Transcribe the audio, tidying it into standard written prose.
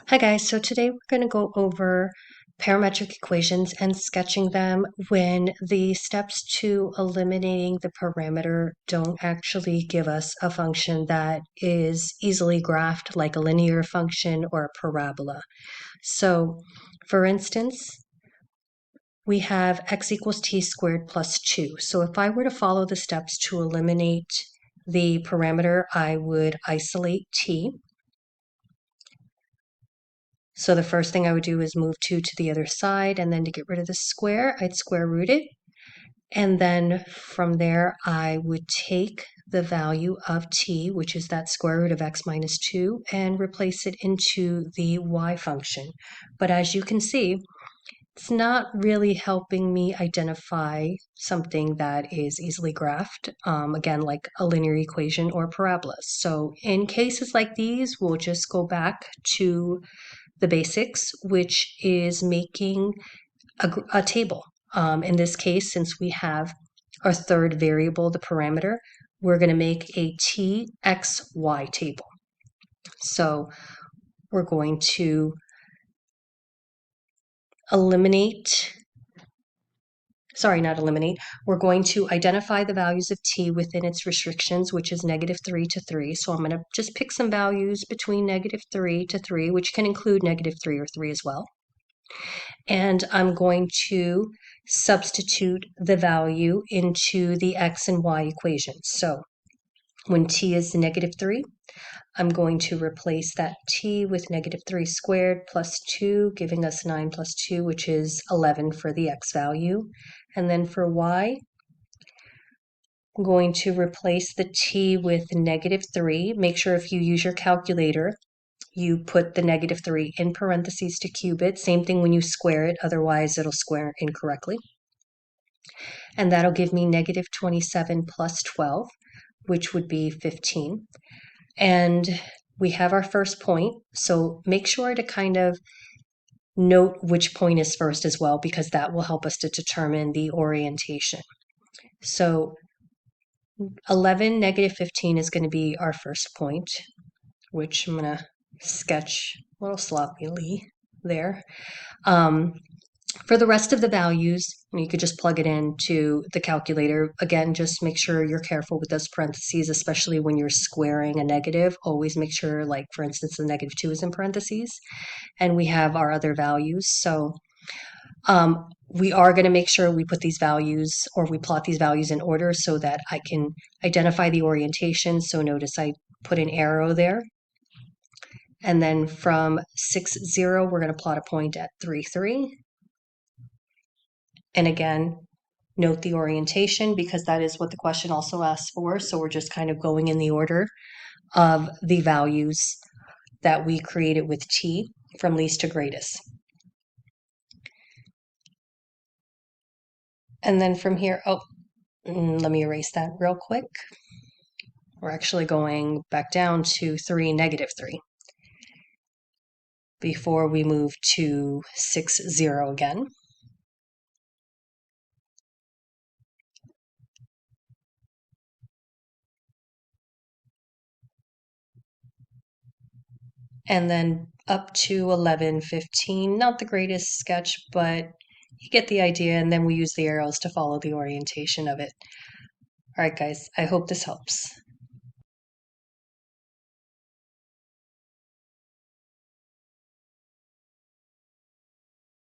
Hi guys, so today we're going to go over parametric equations and sketching them when the steps to eliminating the parameter don't actually give us a function that is easily graphed like a linear function or a parabola. So for instance, we have x equals t squared plus 2. So if I were to follow the steps to eliminate the parameter, I would isolate t. So the first thing I would do is move 2 to the other side, and then to get rid of the square, I'd square root it. And then from there, I would take the value of t, which is that square root of x minus 2, and replace it into the y function. But as you can see, it's not really helping me identify something that is easily graphed, again, like a linear equation or parabola. So in cases like these, we'll just go back to the basics, which is making a table. In this case, since we have our third variable, the parameter, we're going to make a txy table. So we're going to we're going to identify the values of t within its restrictions, which is -3 to 3. So I'm going to just pick some values between -3 to 3, which can include -3 or 3 as well. And I'm going to substitute the value into the x and y equations. So when t is -3, I'm going to replace that t with -3 squared plus 2, giving us 9 plus 2, which is 11 for the x value. And then for y, I'm going to replace the t with -3. Make sure if you use your calculator, you put the -3 in parentheses to cube it. Same thing when you square it, otherwise it'll square incorrectly. And that'll give me -27 plus 12, which would be 15. And we have our first point, so make sure to kind of note which point is first as well, because that will help us to determine the orientation. So 11, -15 is going to be our first point, which I'm going to sketch a little sloppily there. For the rest of the values, you could just plug it into the calculator. Again, just make sure you're careful with those parentheses, especially when you're squaring a negative. Always make sure, like, for instance, the -2 is in parentheses. And we have our other values. So we are going to make sure we put these values, or we plot these values in order so that I can identify the orientation. So notice I put an arrow there. And then from 6, 0, we're going to plot a point at 3, 3. And again, note the orientation because that is what the question also asks for. So we're just kind of going in the order of the values that we created with t from least to greatest. And then from here, let me erase that real quick. We're actually going back down to 3, -3 before we move to 6, 0 again. And then up to 11, 15. Not the greatest sketch, but you get the idea. And then we use the arrows to follow the orientation of it. All right, guys, I hope this helps.